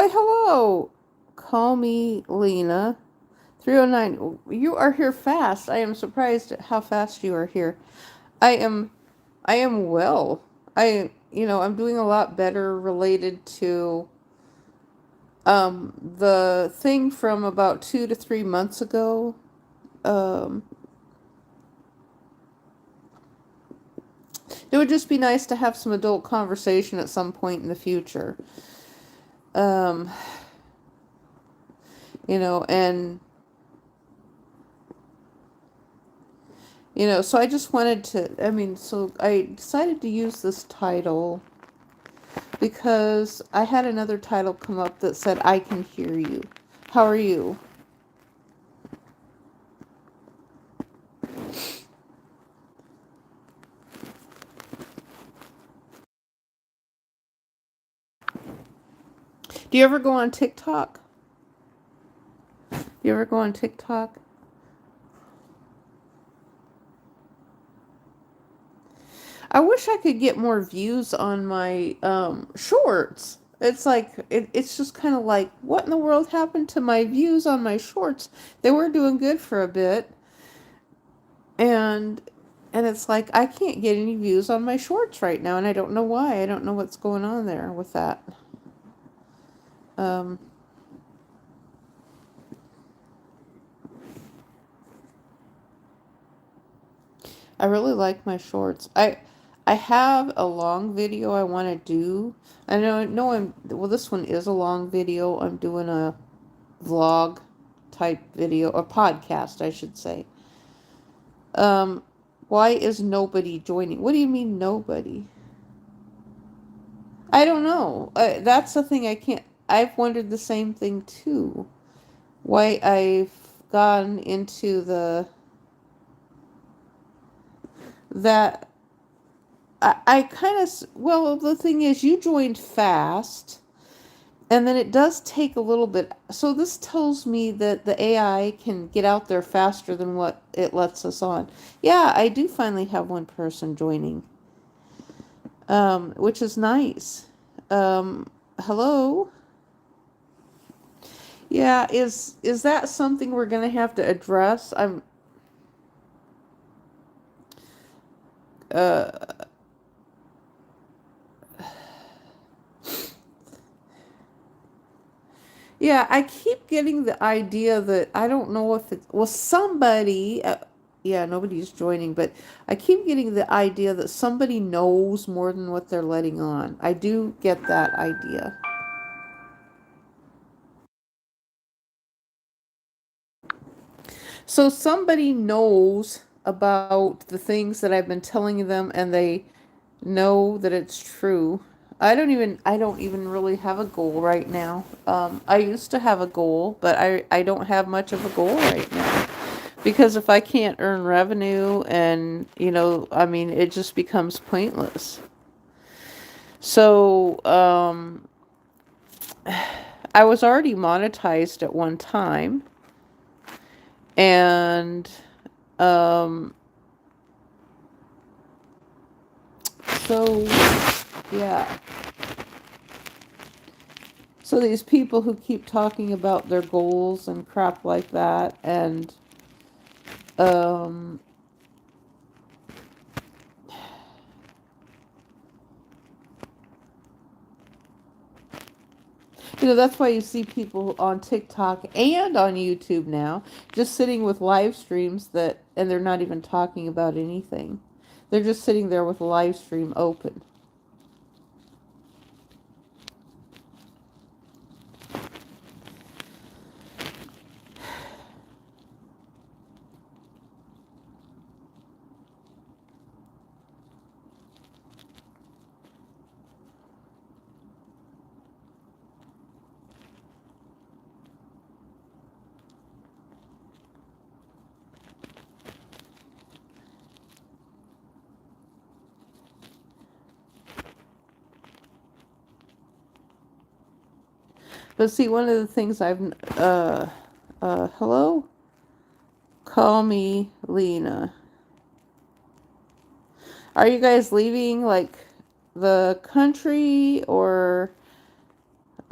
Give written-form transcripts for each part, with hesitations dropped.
Why, hello. Call me Lena. 309. You are here fast. I am surprised at how fast you are here. I am I am well. I'm doing a lot better related to the thing from about 2 to 3 months ago. Um it would just be nice to have some adult conversation at some point in the future. Um and so I just wanted to, so I decided to use this title because I had another title come up that said, I can hear you. How are you? Do you ever go on TikTok? Do you ever go on TikTok? I wish I could get more views on my shorts. It's just kind of like, what in the world happened to my views on my shorts? They were doing good for a bit, and it's like I can't get any views on my shorts right now, and I don't know why. I don't know what's going on there with that. Um, I really like my shorts. I have a long video I want to do. I know well, this one is a long video. I'm doing a vlog type video, a podcast, I should say. Um, why is nobody joining? What do you mean nobody? I don't know. That's the thing I can't. I've wondered the same thing too. Why I've gone into that I kind of, well, the thing is, you joined fast, and then it does take a little bit. So this tells me that the AI can get out there faster than what it lets us on. Yeah, I do finally have one person joining, which is nice. Hello? Yeah, is that something we're gonna have to address? Uh, Yeah, I keep getting the idea that I don't know if it's, well, somebody, yeah, nobody's joining, but I keep getting the idea that somebody knows more than what they're letting on. I do get that idea. So somebody knows about the things that I've been telling them and they know that it's true. I don't even really have a goal right now. I used to have a goal, but I don't have much of a goal right now. Because if I can't earn revenue and, it just becomes pointless. So, I was already monetized at one time. And, um, so, yeah. So these people who keep talking about their goals and crap like that, and, um, that's why you see people on TikTok and on YouTube now just sitting with live streams and they're not even talking about anything. They're just sitting there with a live stream open. But see, one of the things hello? Call me Lena. Are you guys leaving, like, the country, or,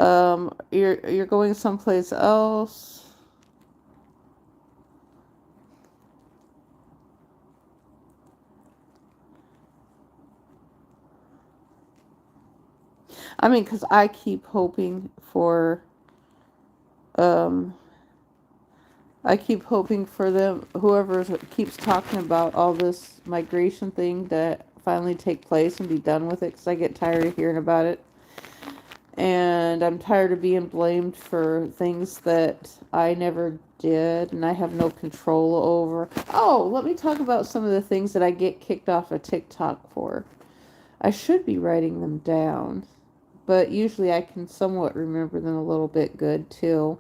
You're going someplace else. I mean, because I keep hoping for, um, I keep hoping for them, whoever keeps talking about all this migration thing to finally take place and be done with it, because I get tired of hearing about it. And I'm tired of being blamed for things that I never did and I have no control over. Oh, let me talk about some of the things that I get kicked off of TikTok for. I should be writing them down, but usually I can somewhat remember them a little bit good too.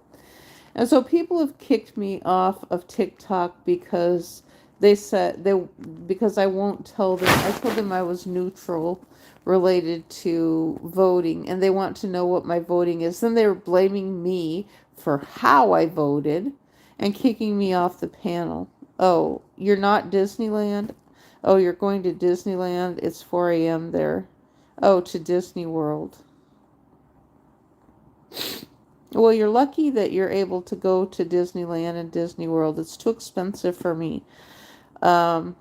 And so people have kicked me off of TikTok because they said because I won't tell them. I told them I was neutral related to voting and they want to know what my voting is. Then they were blaming me for how I voted and kicking me off the panel. Oh, you're not Disneyland? Oh, you're going to Disneyland? It's 4 a.m. there. Oh, to Disney World. Well, you're lucky that you're able to go to Disneyland and Disney World. It's too expensive for me. Um,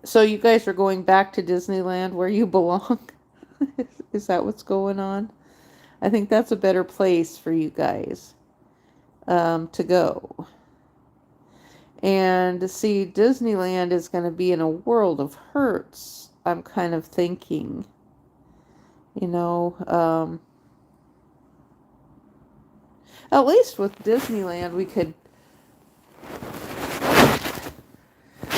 so you guys are going back to Disneyland where you belong? Is that what's going on? I think that's a better place for you guys to go. And to see Disneyland is going to be in a world of hurts, I'm kind of thinking. You know, at least with Disneyland, we could.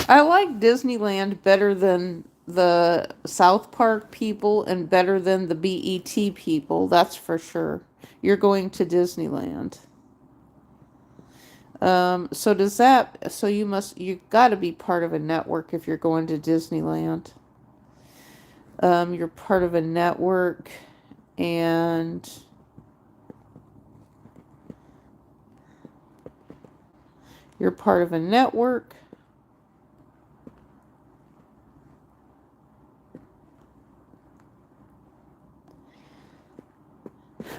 I like Disneyland better than the South Park people and better than the BET people, that's for sure. You're going to Disneyland. So does that, so you gotta be part of a network if you're going to Disneyland. You're part of a network and you're part of a network.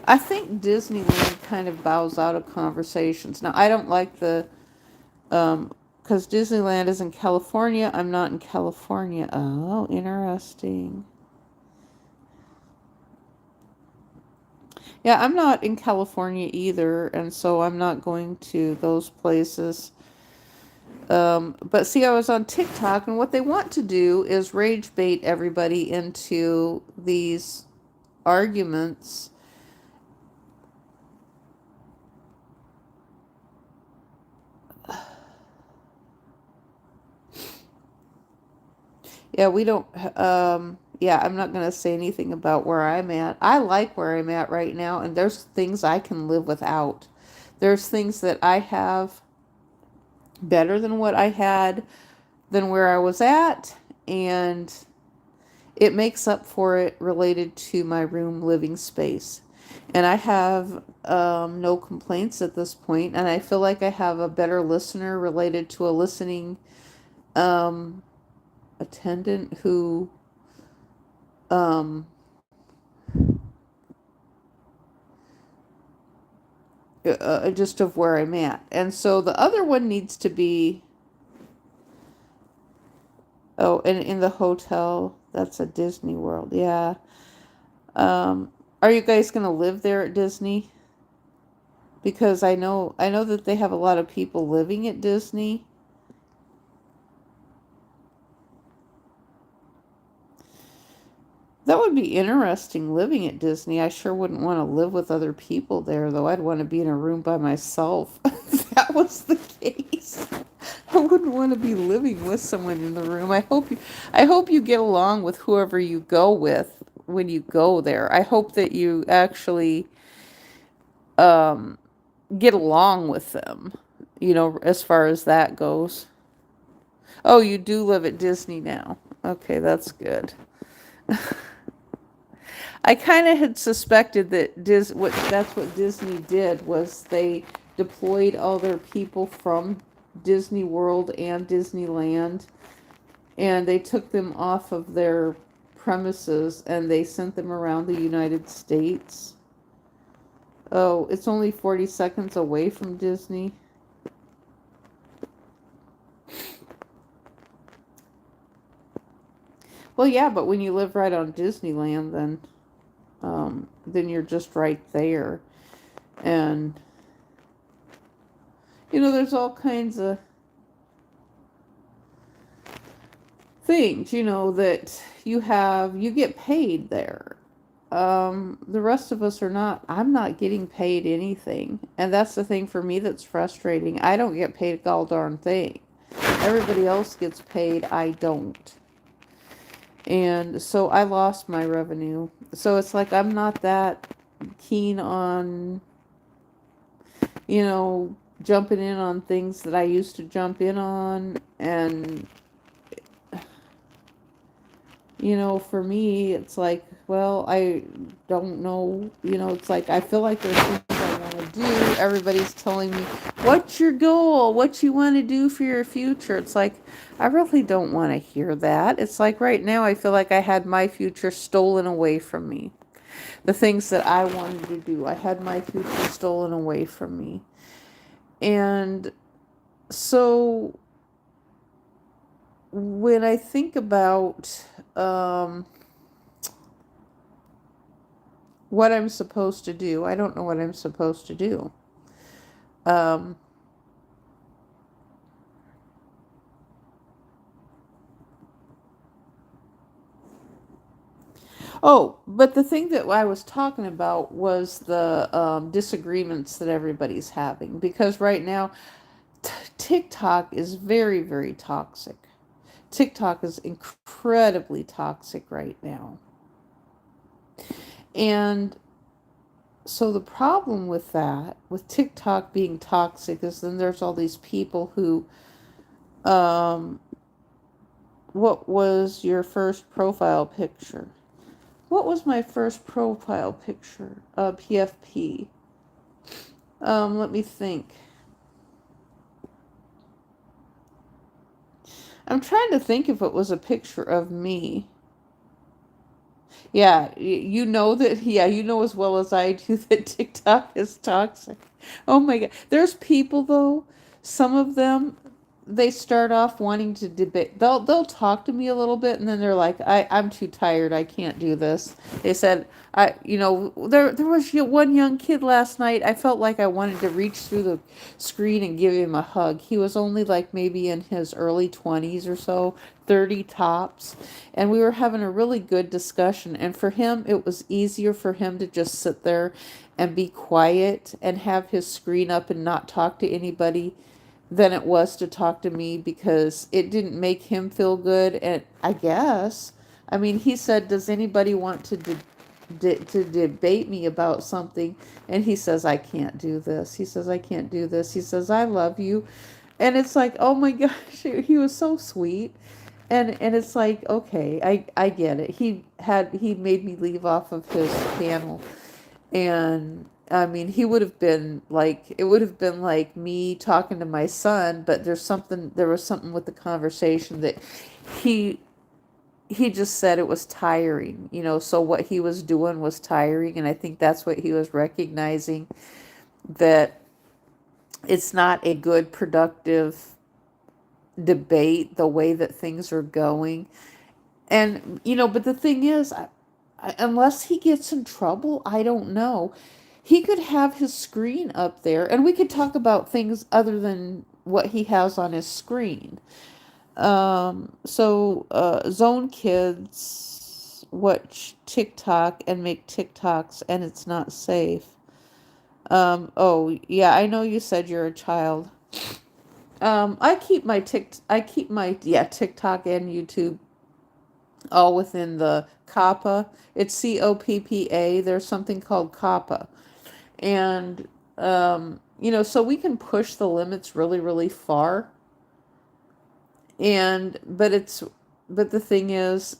I think Disneyland kind of bows out of conversations. Now, I don't like because Disneyland is in California. I'm not in California. Oh, interesting. Yeah, I'm not in California either, and so I'm not going to those places. But see, I was on TikTok, and what they want to do is rage bait everybody into these arguments. Yeah, we don't, yeah, I'm not going to say anything about where I'm at. I like where I'm at right now, and there's things I can live without. There's things that I have better than what I had, than where I was at, and it makes up for it related to my room living space. And I have no complaints at this point, and I feel like I have a better listener related to a listening um, attendant who just of where I'm at. And so the other one needs to be, oh, and in the hotel, that's a Disney World. Yeah. Are you guys going to live there at Disney? Because I know that they have a lot of people living at Disney. That would be interesting living at Disney. I sure wouldn't want to live with other people there, though. I'd want to be in a room by myself. If that was the case. I wouldn't want to be living with someone in the room. I hope you get along with whoever you go with when you go there. I hope that you actually um get along with them, as far as that goes. Oh, you do live at Disney now. Okay, that's good. I kind of had suspected that that's what Disney did, was they deployed all their people from Disney World and Disneyland, and they took them off of their premises and they sent them around the United States. Oh, it's only 40 seconds away from Disney. Well, yeah, but when you live right on Disneyland, then you're just right there. And, there's all kinds of things, that you get paid there. The rest of us are not. I'm not getting paid anything. And that's the thing for me that's frustrating. I don't get paid a gall darn thing. Everybody else gets paid. I don't. And so I lost my revenue. So it's like I'm not that keen on, jumping in on things that I used to jump in on. And, for me, it's like, well, I don't know. It's like I feel like there's things I want to do. Everybody's telling me, what's your goal? What you want to do for your future? It's like, I really don't want to hear that. It's like right now I feel like I had my future stolen away from me. The things that I wanted to do, I had my future stolen away from me. And so when I think about what I'm supposed to do, I don't know what I'm supposed to do. Oh, but the thing that I was talking about was the disagreements that everybody's having. Because right now, TikTok is very, very toxic. TikTok is incredibly toxic right now. And so the problem with that, with TikTok being toxic, is then there's all these people who, what was your first profile picture? What was my first profile picture? PFP. Let me think. I'm trying to think if it was a picture of me. Yeah, you know that, yeah, you know as well as I do that TikTok is toxic. Oh my God. There's people though, some of them, they start off wanting to debate. They'll talk to me a little bit and then they're like, I'm too tired. I can't do this. They said, there was one young kid last night. I felt like I wanted to reach through the screen and give him a hug. He was only like maybe in his early 20s or so, 30 tops. And we were having a really good discussion. And for him, it was easier for him to just sit there and be quiet and have his screen up and not talk to anybody than it was to talk to me, because it didn't make him feel good. And I guess, I mean, he said, does anybody want to to debate me about something? And he says, I can't do this. He says, I can't do this. He says, I love you. And it's like, oh my gosh, he was so sweet. And it's like, okay, I get it. He made me leave off of his panel. And I mean, it would have been like me talking to my son, but there was something with the conversation that he just said it was tiring, so what he was doing was tiring. And I think that's what he was recognizing, that it's not a good, productive debate the way that things are going. And, but the thing is, unless he gets in trouble, I don't know. He could have his screen up there and we could talk about things other than what he has on his screen. Zone kids watch TikTok and make TikToks and it's not safe. Oh yeah, I know you said you're a child. I keep my TikTok and YouTube all within the COPPA. It's COPPA. There's something called COPPA. And, so we can push the limits really, really far. But the thing is,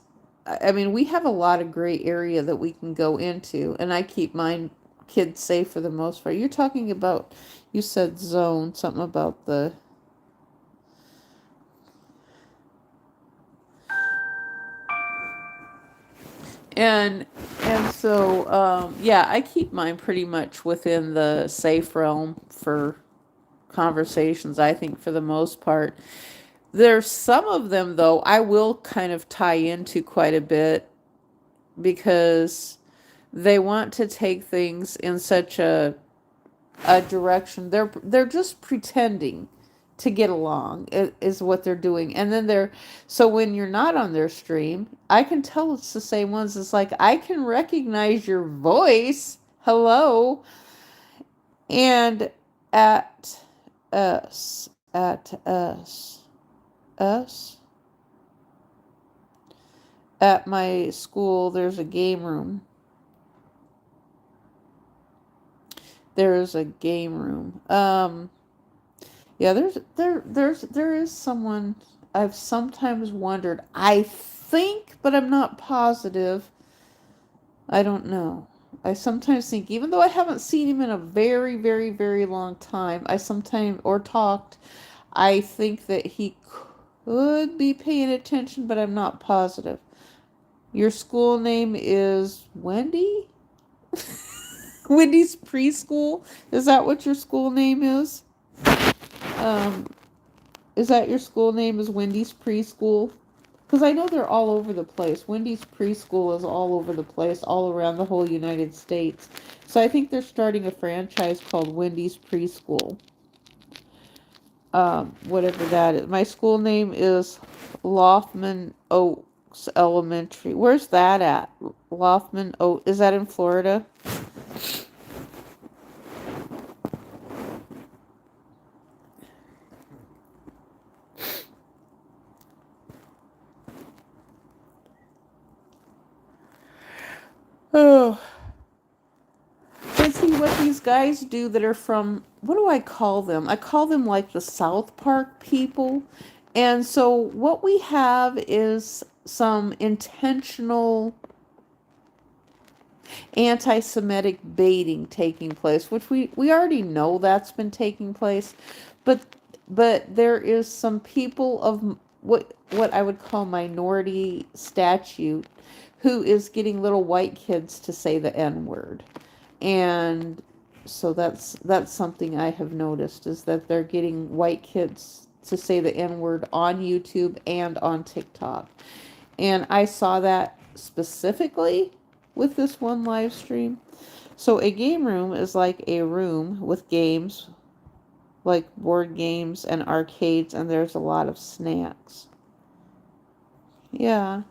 I mean, we have a lot of gray area that we can go into, and I keep my kids safe for the most part. You're talking about, you said zone, something about the... And yeah, I keep mine pretty much within the safe realm for conversations, I think, for the most part. There's some of them, though, I will kind of tie into quite a bit because they want to take things in such a direction. They're just pretending to get along is what they're doing. And then so when you're not on their stream, I can tell it's the same ones. It's like, I can recognize your voice. Hello. And at us at my school, there's a game room. There's a game room. Yeah, there is someone I've sometimes wondered. I think, but I'm not positive. I don't know. I sometimes think, even though I haven't seen him in a very, very, very long time, I sometimes, or talked, I think that he could be paying attention, but I'm not positive. Your school name is Wendy? Wendy's Preschool? Is that what your school name is? Um, is that your school name is Wendy's Preschool? Because I know they're all over the place. Wendy's Preschool is all over the place, all around the whole United States. So I think they're starting a franchise called Wendy's Preschool. Whatever that is. My school name is Lothman Oaks Elementary. Where's that at? Lothman Oaks. Is that in Florida? Oh. But see what these guys do that are from, what do I call them? I call them like the South Park people. And so what we have is some intentional anti-Semitic baiting taking place, which we already know that's been taking place, but there is some people of what I would call minority statute who is getting little white kids to say the N-word. And so that's something I have noticed, is that they're getting white kids to say the N-word on YouTube and on TikTok. And I saw that specifically with this one live stream. So a game room is like a room with games, like board games and arcades, and there's a lot of snacks. Yeah.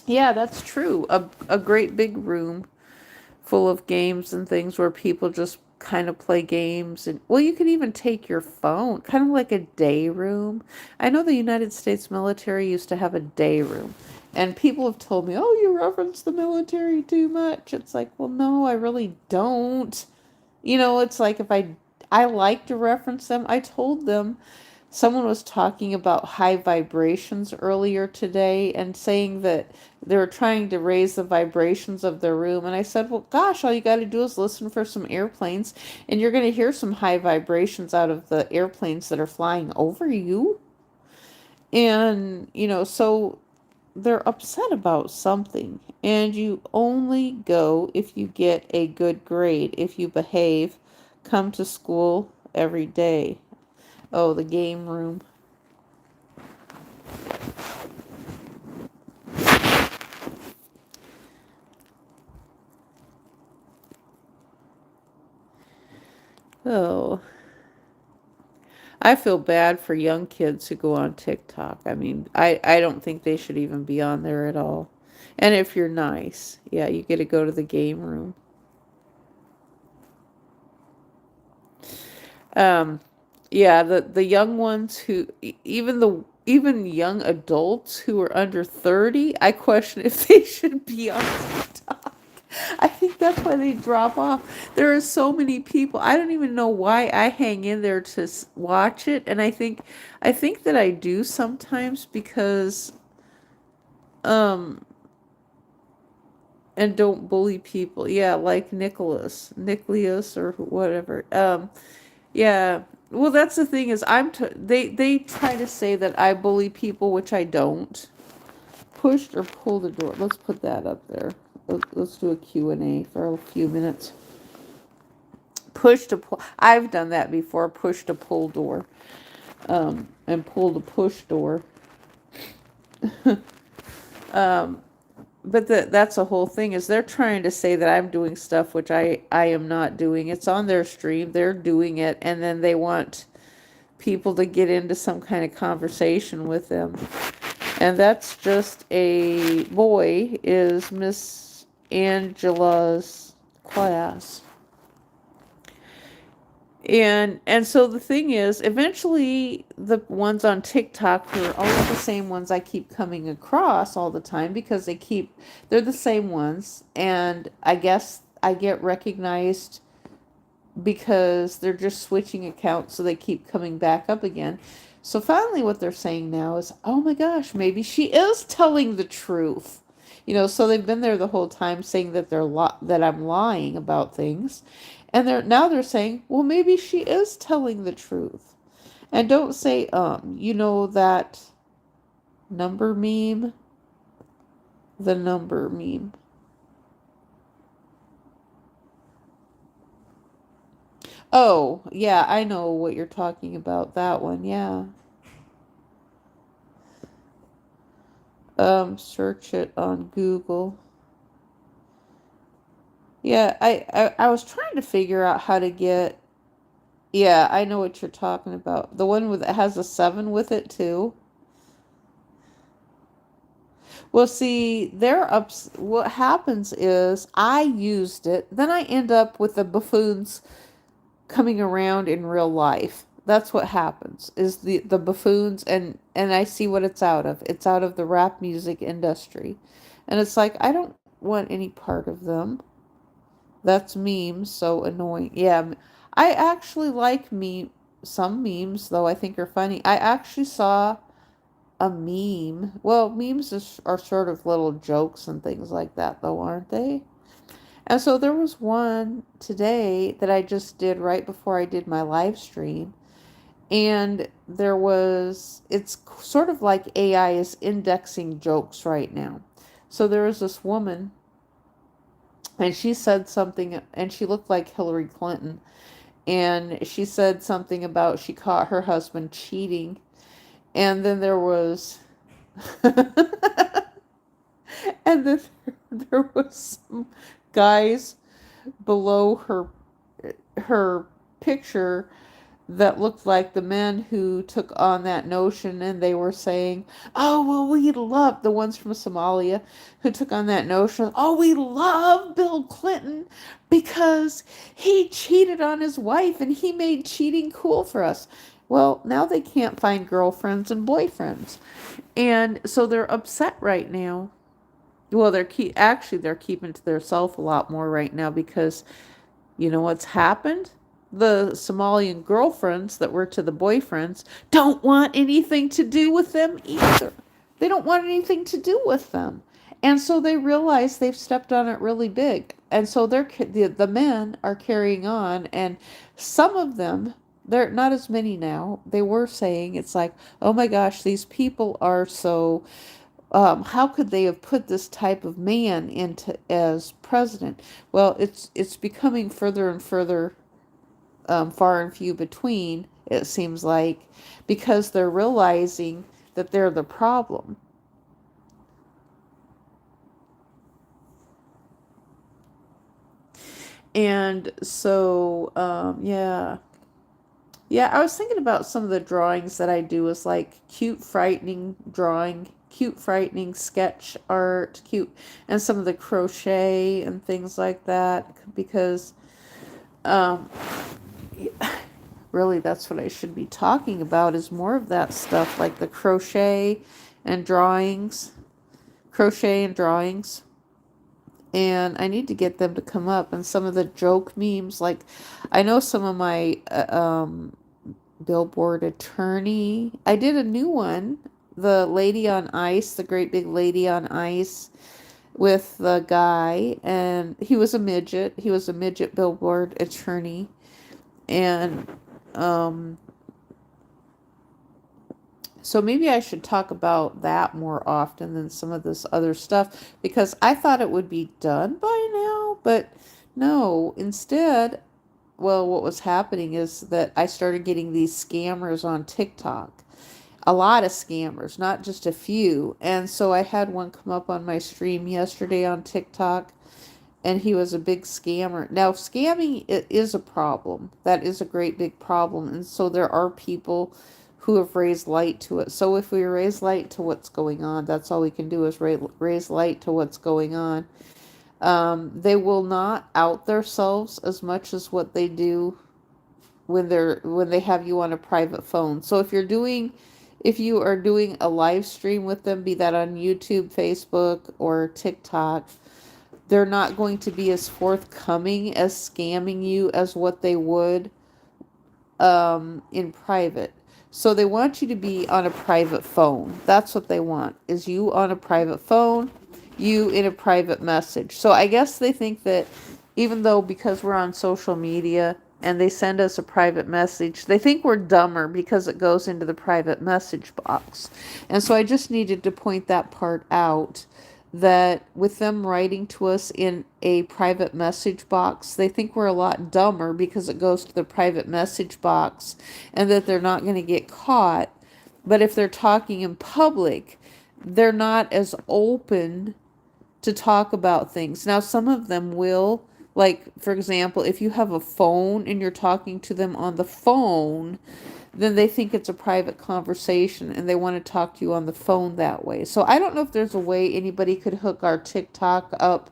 Yeah, that's true. A great big room full of games and things where people just kind of play games. And well, you could even take your phone, kind of like a day room. I know the United States military used to have a day room, and people have told me, oh, you reference the military too much. It's like, well, no, I really don't. It's like, if I like to reference them. I told them, someone was talking about high vibrations earlier today and saying that they were trying to raise the vibrations of their room. And I said, well, gosh, all you got to do is listen for some airplanes, and you're going to hear some high vibrations out of the airplanes that are flying over you. And, so they're upset about something. And you only go if you get a good grade, if you behave, come to school every day. Oh, the game room. Oh, I feel bad for young kids who go on TikTok. I mean, I don't think they should even be on there at all. And if you're nice, yeah, you get to go to the game room. Um, yeah, the young ones who, even young adults who are under 30, I question if they should be on TikTok. I think that's why they drop off. There are so many people. I don't even know why I hang in there to watch it, and I think that I do sometimes because and don't bully people. Yeah, like Nicholas or whatever. Yeah. Well, that's the thing, is they try to say that I bully people, which I don't. Pushed or pulled the door. Let's put that up there. Let's do a Q&A for a few minutes. Push to pull. I've done that before. Push to pull door. And pull to push door. But that's the whole thing, is they're trying to say that I'm doing stuff which I am not doing. It's on their stream. They're doing it, and then they want people to get into some kind of conversation with them. And that's just a boy, is Miss Angela's class. And so the thing is, eventually the ones on TikTok are always the same ones I keep coming across all the time, because they're the same ones, and I guess I get recognized because they're just switching accounts, so they keep coming back up again. So finally what they're saying now is, oh my gosh, maybe she is telling the truth. So they've been there the whole time saying that that I'm lying about things. And they're saying, well, maybe she is telling the truth. And don't say, that number meme, the number meme. Oh, yeah, I know what you're talking about. That one, yeah. Search it on Google. Yeah, I was trying to figure out how to get. Yeah, I know what you're talking about. The one that has a 7 with it too. Well, see, what happens is I used it, then I end up with the buffoons coming around in real life. That's what happens, is the buffoons, and I see what it's out of. It's out of the rap music industry. And it's like, I don't want any part of them. That's memes, so annoying. Yeah, I actually like some memes, though, I think are funny. I actually saw a meme. Well, are sort of little jokes and things like that, though, aren't they? And so there was one today that I just did right before I did my live stream. And it's sort of like AI is indexing jokes right now. So there was this woman, and she said something, and she looked like Hillary Clinton. And she said something about she caught her husband cheating. And then there was, and then there was some guys below her picture that looked like the men who took on that notion, and they were saying, oh, well, we love the ones from Somalia who took on that notion. Oh, we love Bill Clinton because he cheated on his wife and he made cheating cool for us. Well, now they can't find girlfriends and boyfriends. And so they're upset right now. Well, they're keeping to themselves a lot more right now, because you know what's happened? The Somalian girlfriends that were to the boyfriends don't want anything to do with them either. They don't want anything to do with them. And so they realize they've stepped on it really big. And so the men are carrying on, and some of them, they're not as many now. They were saying, it's like, oh my gosh, these people are so, how could they have put this type of man into as president? Well, it's becoming further and further, far and few between, it seems like, because they're realizing that they're the problem. And so, yeah. Yeah, I was thinking about some of the drawings that I do as like cute, frightening drawing, cute, frightening sketch art, cute, and some of the crochet and things like that, because um, really that's what I should be talking about, is more of that stuff, like the crochet and drawings. And I need to get them to come up, and some of the joke memes, like I know some of my billboard attorney, I did a new one, the lady on ice, the great big lady on ice, with the guy, and he was a midget billboard attorney. And So maybe I should talk about that more often than some of this other stuff, because I thought it would be done by now, but no, instead, well, what was happening is that I started getting these scammers on TikTok. A lot of scammers, not just a few. And so I had one come up on my stream yesterday on TikTok, and he was a big scammer. Now, scamming is a problem. That is a great big problem. And so there are people who have raised light to it. So if we raise light to what's going on, that's all we can do is raise light to what's going on. They will not out themselves as much as what they do when they have you on a private phone. So if you are doing a live stream with them, be that on YouTube, Facebook, or TikTok, they're not going to be as forthcoming as scamming you as what they would in private. So they want you to be on a private phone. That's what they want, is you on a private phone, you in a private message. So I guess they think that even though, because we're on social media and they send us a private message, they think we're dumber because it goes into the private message box. And so I just needed to point that part out, that with them writing to us in a private message box, they think we're a lot dumber because it goes to the private message box, and that they're not going to get caught. But if they're talking in public, they're not as open to talk about things. Now, some of them will, like, for example, if you have a phone and you're talking to them on the phone, then they think it's a private conversation and they want to talk to you on the phone that way. So I don't know if there's a way anybody could hook our TikTok up,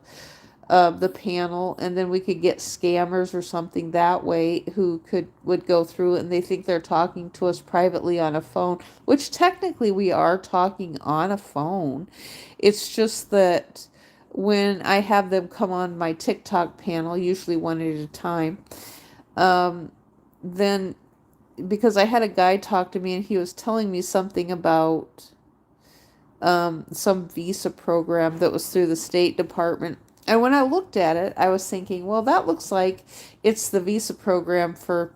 the panel, and then we could get scammers or something that way who would go through it, and they think they're talking to us privately on a phone, which technically we are talking on a phone. It's just that when I have them come on my TikTok panel, usually one at a time, then, because I had a guy talk to me and he was telling me something about some visa program that was through the State Department. And when I looked at it, I was thinking, well, that looks like it's the visa program for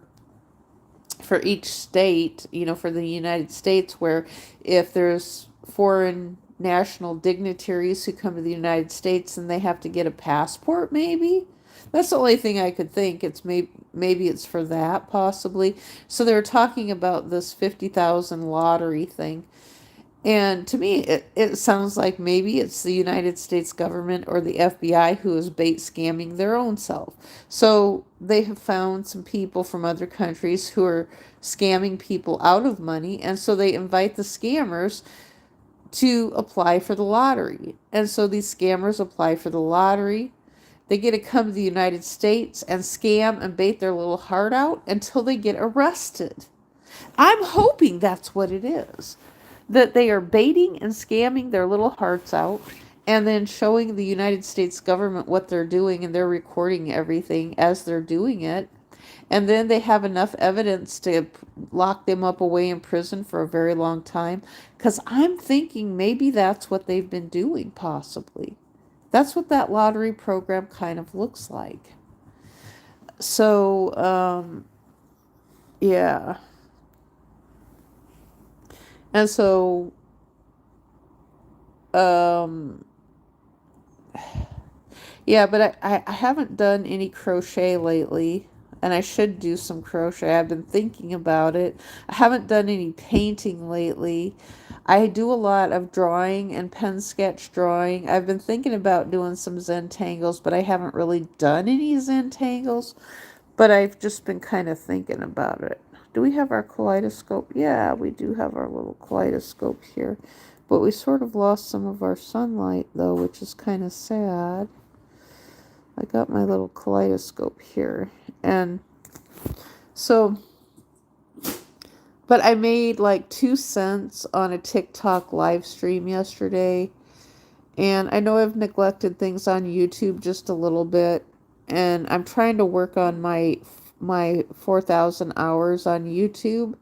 each state, for the United States, where if there's foreign national dignitaries who come to the United States and they have to get a passport, maybe. That's the only thing I could think. It's maybe it's for that, possibly. So they were talking about this 50,000 lottery thing. And to me, it sounds like maybe it's the United States government or the FBI who is bait scamming their own self. So they have found some people from other countries who are scamming people out of money. And so they invite the scammers to apply for the lottery. And so these scammers apply for the lottery. They get to come to the United States and scam and bait their little heart out until they get arrested. I'm hoping that's what it is. That they are baiting and scamming their little hearts out and then showing the United States government what they're doing, and they're recording everything as they're doing it. And then they have enough evidence to lock them up away in prison for a very long time. Because I'm thinking maybe that's what they've been doing, possibly. That's what that lottery program kind of looks like. So, yeah. And so, yeah, but I haven't done any crochet lately, and I should do some crochet. I've been thinking about it. I haven't done any painting lately. I do a lot of drawing and pen sketch drawing. I've been thinking about doing some Zentangles, but I haven't really done any Zentangles, but I've just been kind of thinking about it. Do we have our kaleidoscope? Yeah, we do have our little kaleidoscope here. But we sort of lost some of our sunlight, though, which is kind of sad. I got my little kaleidoscope here. And so, but I made like 2 cents on a TikTok live stream yesterday. And I know I've neglected things on YouTube just a little bit. And I'm trying to work on my 4,000 hours on YouTube.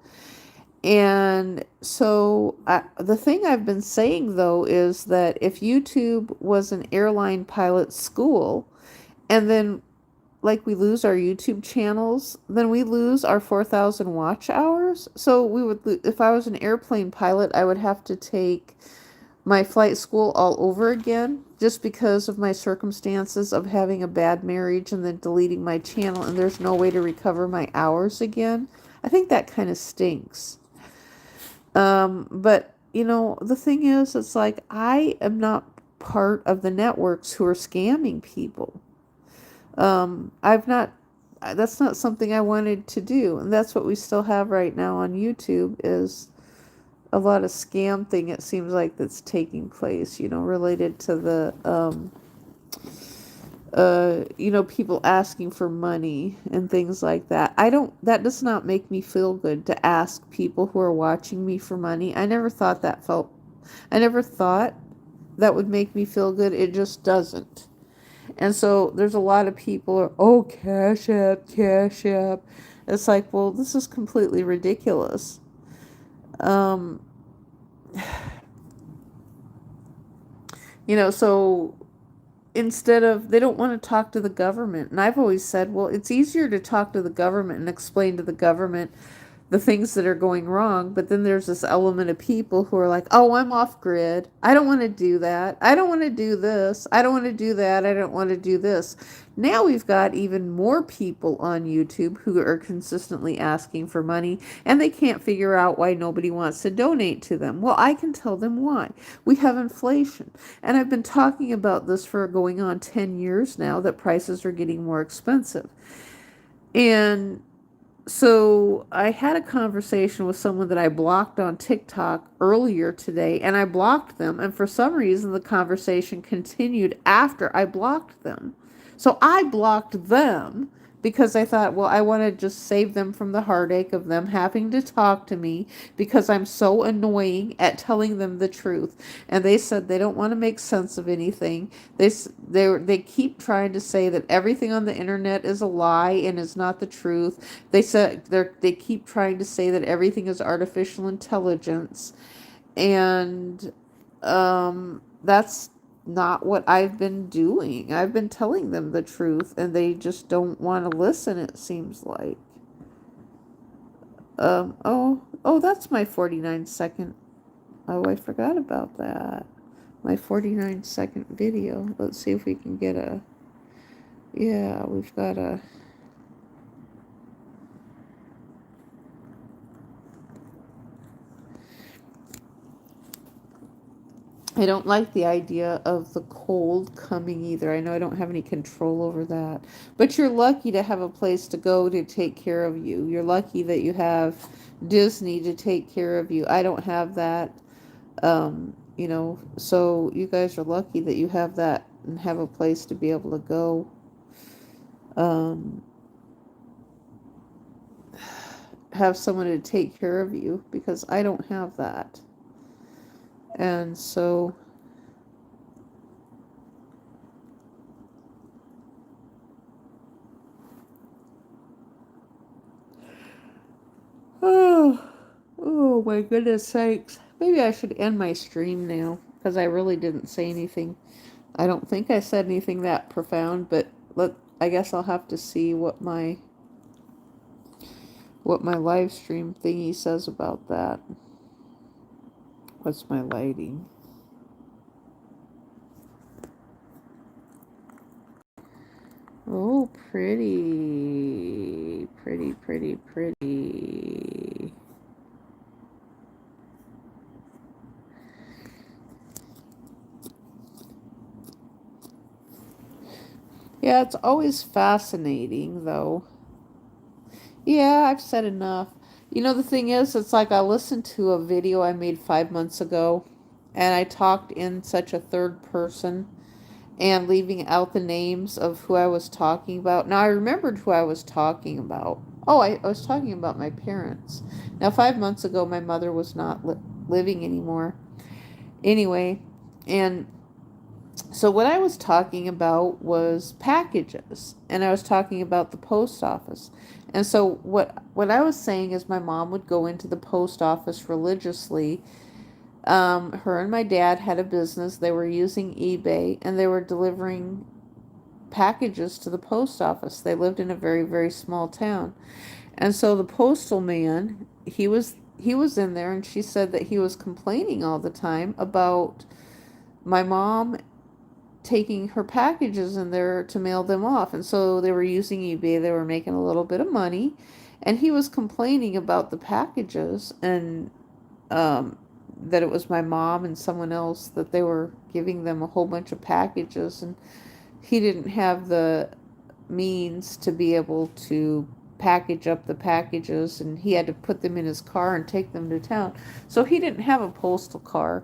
And so the thing I've been saying, though, is that if YouTube was an airline pilot school, and then like we lose our YouTube channels, then we lose our 4,000 watch hours. So we would, if I was an airplane pilot, I would have to take my flight school all over again just because of my circumstances of having a bad marriage and then deleting my channel, and there's no way to recover my hours again. I think that kind of stinks. But you know, the thing is, it's like I am not part of the networks who are scamming people. I've not, that's not something I wanted to do. And that's what we still have right now on YouTube is a lot of scam thing, it seems like, that's taking place, you know, related to the, you know, people asking for money and things like that. That does not make me feel good to ask people who are watching me for money. I never thought that would make me feel good. It just doesn't. And so there's a lot of people are, oh, Cash App, Cash App. It's like, well, this is completely ridiculous. You know, so instead of, they don't want to talk to the government. And I've always said, well, it's easier to talk to the government and explain to the government the things that are going wrong. But then there's this element of people who are like, oh, I'm off grid. I don't want to do that. I don't want to do this. I don't want to do that. I don't want to do this. Now we've got even more people on YouTube who are consistently asking for money, and they can't figure out why nobody wants to donate to them. Well, I can tell them why. We have inflation. And I've been talking about this for going on 10 years now, that prices are getting more expensive. And so I had a conversation with someone that I blocked on TikTok earlier today, and I blocked them. And for some reason, the conversation continued after I blocked them. So I blocked them because I thought, well, I want to just save them from the heartache of them having to talk to me because I'm so annoying at telling them the truth. And they said they don't want to make sense of anything. They keep trying to say that everything on the internet is a lie and is not the truth. They keep trying to say that everything is artificial intelligence, and that's not what I've been doing. I've been telling them the truth, and they just don't want to listen, it seems like. Oh, that's my 49-second. Oh, I forgot about that. My 49-second video. Let's see if we can get a, yeah, we've got a, I don't like the idea of the cold coming either. I know I don't have any control over that. But you're lucky to have a place to go to take care of you. You're lucky that you have Disney to take care of you. I don't have that. You know, so you guys are lucky that you have that and have a place to be able to go. Have someone to take care of you, because I don't have that. And so oh my goodness sakes. Maybe I should end my stream now, because I really didn't say anything. I don't think I said anything that profound, but I guess I'll have to see what my live stream thingy says about that. What's my lighting? Oh, pretty. Pretty, pretty, pretty. Yeah, it's always fascinating, though. Yeah, I've said enough. You know, the thing is, it's like I listened to a video I made 5 months ago, and I talked in such a third person and leaving out the names of who I was talking about. Now, I remembered who I was talking about. Oh, I was talking about my parents. Now, 5 months ago, my mother was not living anymore. Anyway, and so what I was talking about was packages, and I was talking about the post office. And so what I was saying is my mom would go into the post office religiously. Her and my dad had a business. They were using eBay, and they were delivering packages to the post office. They lived in a very, very small town. And so the postal man, he was in there, and she said that he was complaining all the time about my mom taking her packages in there to mail them off. And so they were using eBay. They were making a little bit of money. And he was complaining about the packages, and that it was my mom and someone else, that they were giving them a whole bunch of packages. And he didn't have the means to be able to package up the packages, and he had to put them in his car and take them to town. So he didn't have a postal car.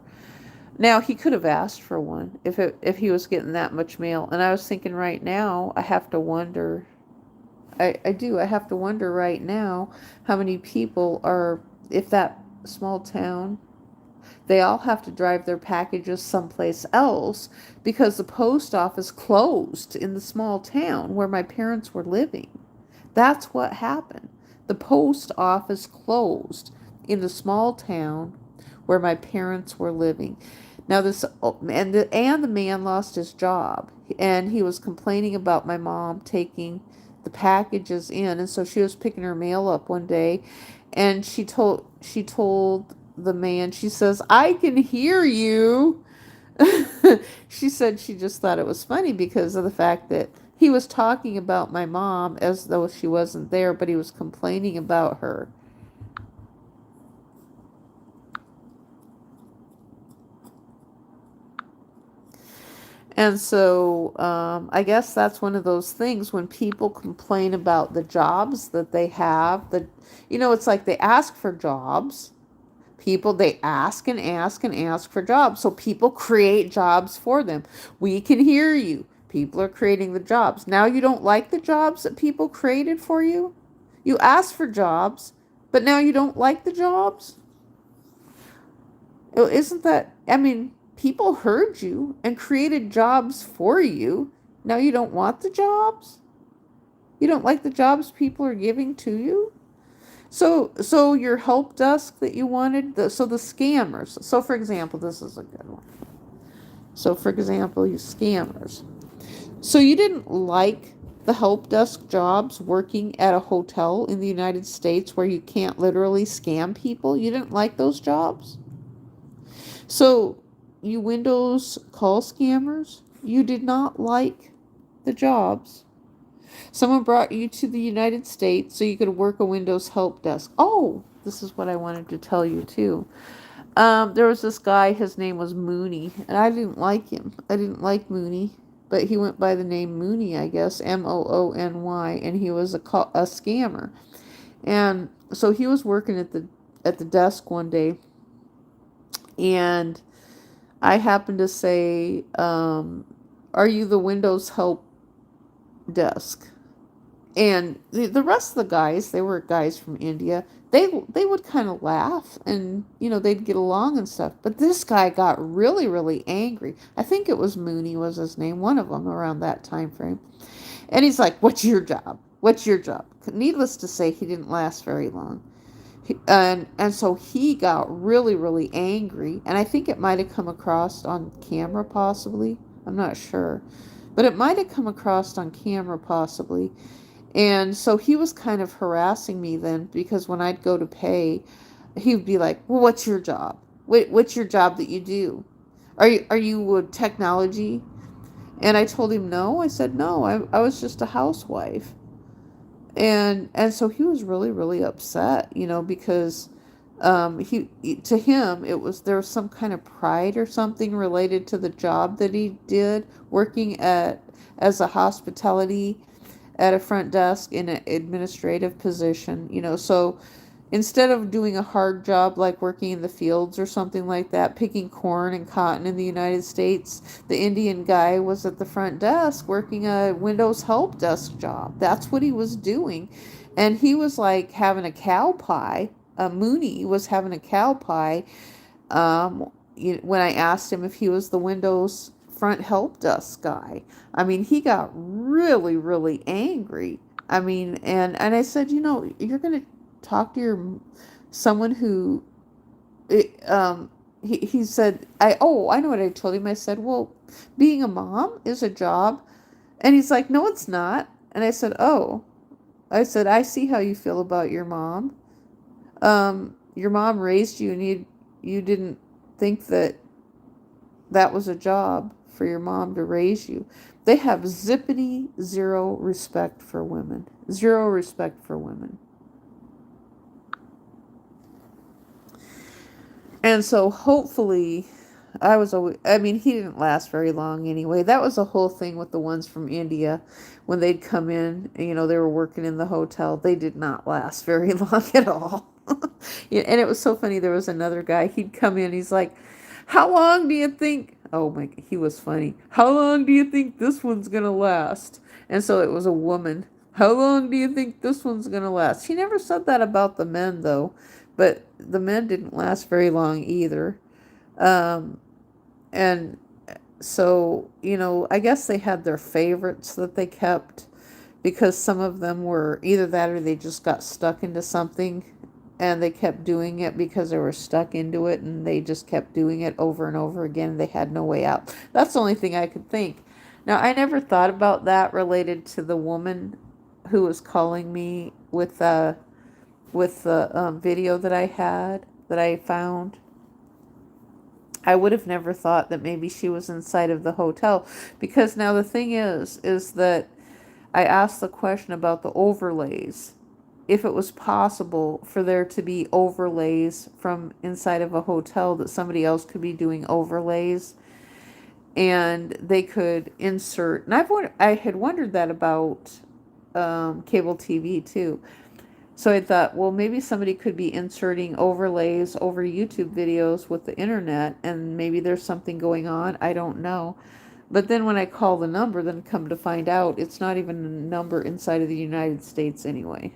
Now, he could have asked for one if he was getting that much mail. And I was thinking, right now, I have to wonder, I have to wonder right now how many people are, if that small town, they all have to drive their packages someplace else because the post office closed in the small town where my parents were living. That's what happened. The post office closed in the small town where my parents were living. Now the man lost his job, and he was complaining about my mom taking the packages in. And so she was picking her mail up one day, and she told the man, she says, "I can hear you." She said she just thought it was funny because of the fact that he was talking about my mom as though she wasn't there, but he was complaining about her. And so I guess that's one of those things when people complain about the jobs that they have. It's like they ask for jobs. People, they ask and ask and ask for jobs. So people create jobs for them. We can hear you. People are creating the jobs. Now you don't like the jobs that people created for you? You asked for jobs, but now you don't like the jobs? Isn't that, people heard you and created jobs for you. Now you don't want the jobs? You don't like the jobs people are giving to you? So your help desk that you wanted, the scammers. So for example, this is a good one. So for example, you scammers. So you didn't like the help desk jobs working at a hotel in the United States where you can't literally scam people? You didn't like those jobs? So you Windows call scammers, you did not like the jobs. Someone brought you to the United States so you could work a Windows help desk. Oh, this is what I wanted to tell you too. There was this guy, his name was Mooney, and I didn't like him. I didn't like Mooney, but he went by the name Mooney, I guess, Moony, and he was a scammer. And so he was working at the desk one day, and I happened to say, "Are you the Windows help desk?" And the rest of the guys, they were guys from India, they would kind of laugh, and they'd get along and stuff. But this guy got really, really angry. I think it was Mooney was his name, one of them around that time frame. And he's like, "What's your job? What's your job?" Needless to say, he didn't last very long. And so he got really, really angry. And I think it might have come across on camera, possibly. I'm not sure. But it might have come across on camera, possibly. And so he was kind of harassing me then, because when I'd go to pay, he would be like, "Well, what's your job? What's your job that you do? Are you a technology?" And I told him no. I said, "No, I was just a housewife." And so he was really, really upset, because to him, there was some kind of pride or something related to the job that he did, working as a hospitality at a front desk in an administrative position. So instead of doing a hard job like working in the fields or something like that, picking corn and cotton in the United States, the Indian guy was at the front desk working a Windows help desk job. That's what he was doing. And he was like having a cow pie. Mooney was having a cow pie when I asked him if he was the Windows front help desk guy. He got really, really angry. And I said, you're going to talk to someone who, he said, I know what I told him. I said, "Well, being a mom is a job And he's like, no, it's not. And I said, oh. I said, I see how you feel about your mom. Your mom raised you, and you didn't think that that was a job for your mom to raise you. They have zippity zero respect for women. Zero respect for women. And so hopefully I mean, he didn't last very long anyway. That was the whole thing with the ones from India when they'd come in, they were working in the hotel. They did not last very long at all. Yeah, and it was so funny. There was another guy, he'd come in, he's like, how long do you think, oh my, he was funny. How long do you think this one's going to last? And so it was a woman. How long do you think this one's going to last? He never said that about the men, though. But the men didn't last very long either. Um, and so, I guess they had their favorites that they kept because some of them were either that or they just got stuck into something and they kept doing it because they were stuck into it and they just kept doing it over and over again. They had no way out. That's the only thing I could think. Now, I never thought about that related to the woman who was calling me with the video that I had, that I found. I would have never thought that maybe she was inside of the hotel, because now the thing is that I asked the question about the overlays. If it was possible for there to be overlays from inside of a hotel, that somebody else could be doing overlays and they could insert. And I had wondered that about cable TV too. So I thought, well, maybe somebody could be inserting overlays over YouTube videos with the internet, and maybe there's something going on. I don't know. But then when I call the number, then come to find out, it's not even a number inside of the United States anyway.